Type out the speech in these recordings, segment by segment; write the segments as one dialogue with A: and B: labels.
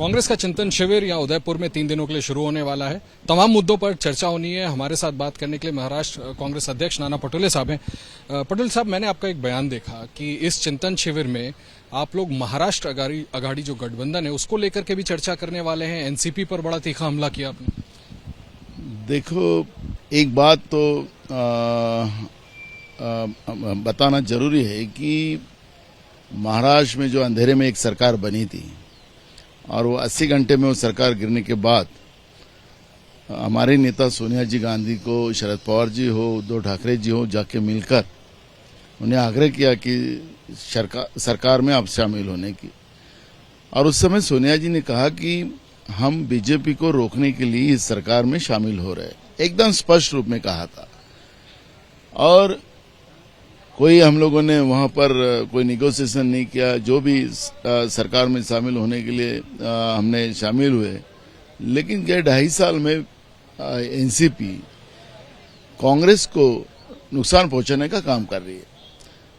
A: कांग्रेस का चिंतन शिविर यहाँ उदयपुर में 3 दिनों के लिए शुरू होने वाला है। तमाम मुद्दों पर चर्चा होनी है। हमारे साथ बात करने के लिए महाराष्ट्र कांग्रेस अध्यक्ष नाना पटोले साहब हैं। पटेल साहब, मैंने आपका एक बयान देखा कि इस चिंतन शिविर में आप लोग महाराष्ट्र अघाड़ी जो गठबंधन है उसको लेकर के भी चर्चा करने वाले हैं। एनसीपी पर बड़ा तीखा हमला किया आपने।
B: देखो, एक बात तो बताना जरूरी है कि महाराष्ट्र में जो अंधेरे में एक सरकार बनी थी और वो 80 घंटे में वो सरकार गिरने के बाद हमारे नेता सोनिया जी गांधी को, शरद पवार जी हो, उद्धव ठाकरे जी हो, जाके मिलकर उन्हें आग्रह किया कि सरकार में आप शामिल होने की। और उस समय सोनिया जी ने कहा कि हम बीजेपी को रोकने के लिए इस सरकार में शामिल हो रहे हैं, एकदम स्पष्ट रूप में कहा था। और कोई हम लोगों ने वहां पर कोई निगोसिएशन नहीं किया। जो भी सरकार में शामिल होने के लिए हमने शामिल हुए, लेकिन गए 2.5 साल में एनसीपी कांग्रेस को नुकसान पहुंचाने का काम कर रही है।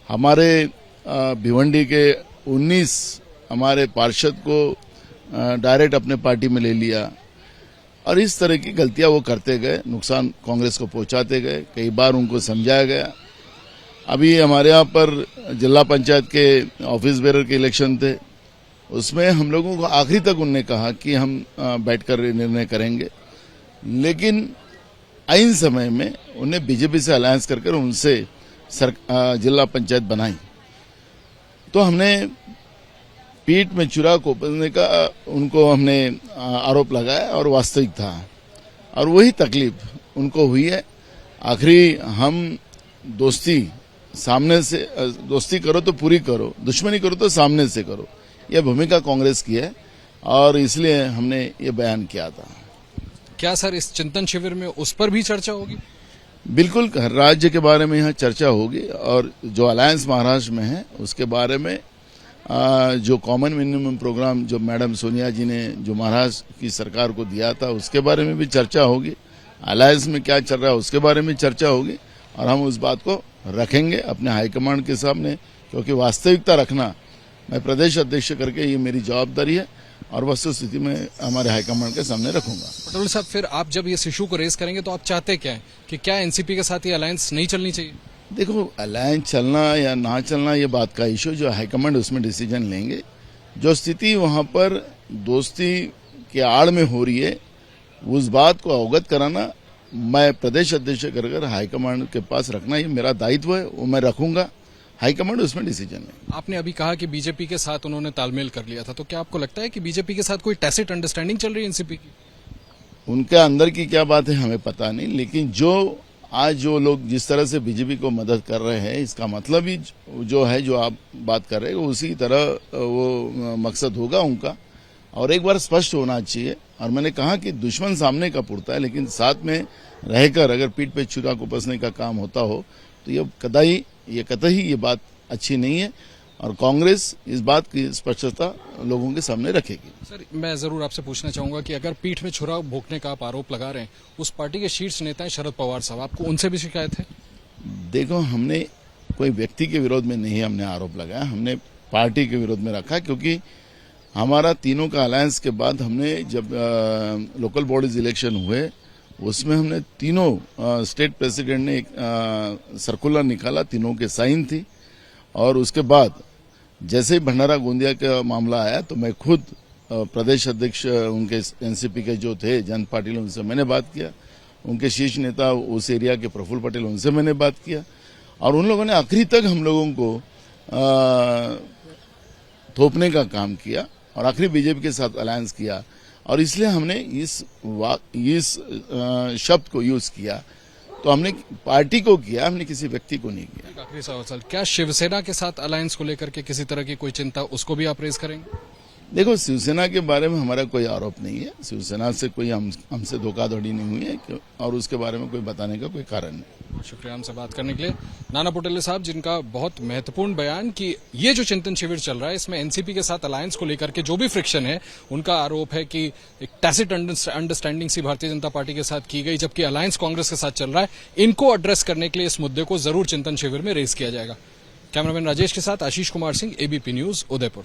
B: हमारे भिवंडी के 19 हमारे पार्षद को डायरेक्ट अपने पार्टी में ले लिया और इस तरह की गलतियां वो करते गए, नुकसान कांग्रेस को पहुंचाते गए। कई बार उनको समझाया गया। अभी हमारे यहाँ पर जिला पंचायत के ऑफिस बेरर के इलेक्शन थे, उसमें हम लोगों को आखिरी तक उन्होंने कहा कि हम बैठकर निर्णय करेंगे, लेकिन आइन समय में उन्हें बीजेपी से अलायंस करके उनसे जिला पंचायत बनाई। तो हमने पीठ में चुरा कोपने का उनको हमने आरोप लगाया और वास्तविक था, और वही तकलीफ उनको हुई है। आखिरी हम दोस्ती करो तो पूरी करो, दुश्मनी करो तो सामने से करो, यह भूमिका कांग्रेस की है और इसलिए हमने ये बयान किया था।
A: क्या सर इस चिंतन शिविर में उस पर भी चर्चा होगी?
B: बिल्कुल, हर राज्य के बारे में यहाँ चर्चा होगी और जो अलायंस महाराष्ट्र में है उसके बारे में जो कॉमन मिनिमम प्रोग्राम जो मैडम सोनिया जी ने जो महाराष्ट्र की सरकार को दिया था उसके बारे में भी चर्चा होगी। अलायंस में क्या चल रहा है उसके बारे में चर्चा होगी और हम उस बात को रखेंगे अपने हाईकमांड के सामने, क्योंकि वास्तविकता रखना मैं प्रदेश अध्यक्ष करके ये मेरी जवाबदारी है और वस्तुस्थिति में हमारे हाईकमांड के सामने रखूंगा।
A: पटोले साहब, फिर आप जब ये इशू को रेज करेंगे तो आप चाहते क्या है कि क्या एनसीपी के साथ ये अलायंस नहीं चलनी चाहिए?
B: देखो, अलायंस चलना या ना चलना ये बात का इशू, जो हाईकमांड उसमें डिसीजन लेंगे। जो स्थिति वहां पर दोस्ती के आड़ में हो रही है उस बात को अवगत कराना मैं प्रदेश अध्यक्ष कर हाईकमांड के पास रखना ये मेरा दायित्व है, वो मैं रखूंगा। हाईकमांड उसमें डिसीजन है।
A: आपने अभी कहा कि बीजेपी के साथ उन्होंने तालमेल कर लिया था, तो क्या आपको लगता है कि बीजेपी के साथ कोई टैसिट अंडरस्टैंडिंग चल रही है एनसीपी की?
B: उनके अंदर की क्या बात है हमें पता नहीं, लेकिन जो लोग जिस तरह से बीजेपी को मदद कर रहे हैं, इसका मतलब ही जो है जो आप बात कर रहे हैं उसी तरह वो मकसद होगा उनका। और एक बार स्पष्ट होना चाहिए, और मैंने कहा कि दुश्मन सामने का पुरता है, लेकिन साथ में रहकर अगर पीठ पे छुरा को कसने का काम होता हो तो ये कतई ये बात अच्छी नहीं है और कांग्रेस इस बात की स्पष्टता लोगों के सामने रखेगी।
A: सर, मैं जरूर आपसे पूछना चाहूंगा कि अगर पीठ में छुरा भोंकने का आप आरोप लगा रहे हैं, उस पार्टी के शीर्ष नेता हैं शरद पवार साहब, आपको उनसे भी शिकायत है?
B: देखो, हमने कोई व्यक्ति के विरोध में नहीं हमने आरोप लगाया, हमने पार्टी के विरोध में रखा, क्योंकि हमारा तीनों का अलायंस के बाद हमने जब लोकल बॉडीज इलेक्शन हुए उसमें हमने तीनों स्टेट प्रेसिडेंट ने एक सर्कुलर निकाला, तीनों के साइन थी। और उसके बाद जैसे ही भंडारा गोंदिया का मामला आया तो मैं खुद प्रदेश अध्यक्ष उनके एनसीपी के जो थे जनता पाटिल, उनसे मैंने बात किया। उनके शीर्ष नेता उस एरिया के प्रफुल्ल पटेल, उनसे मैंने बात किया और उन लोगों ने आखिरी तक हम लोगों को थोपने का काम किया और आखिरी बीजेपी के साथ अलायंस किया। और इसलिए हमने इस शब्द को यूज किया, तो हमने पार्टी को किया, हमने किसी व्यक्ति को नहीं किया।
A: आखिरी सवाल, क्या शिवसेना के साथ अलायंस को लेकर के किसी तरह की कोई चिंता, उसको भी आप रेज करेंगे?
B: देखो, शिवसेना के बारे में हमारा कोई आरोप नहीं है। शिवसेना से कोई हमसे धोखाधड़ी नहीं हुई है और उसके बारे में कोई बताने का कोई कारण नहीं।
A: शुक्रिया हमसे बात करने के लिए नाना पटोले साहब, जिनका बहुत महत्वपूर्ण बयान कि ये जो चिंतन शिविर चल रहा है इसमें एनसीपी के साथ अलायंस को लेकर के जो भी फ्रिक्शन है, उनका आरोप है कि एक टैसिट अंडरस्टैंडिंग सी भारतीय जनता पार्टी के साथ की गई, जबकि अलायंस कांग्रेस के साथ चल रहा है। इनको एड्रेस करने के लिए इस मुद्दे को जरूर चिंतन शिविर में रेज किया जाएगा। कैमरामैन राजेश के साथ आशीष कुमार सिंह, एबीपी न्यूज, उदयपुर।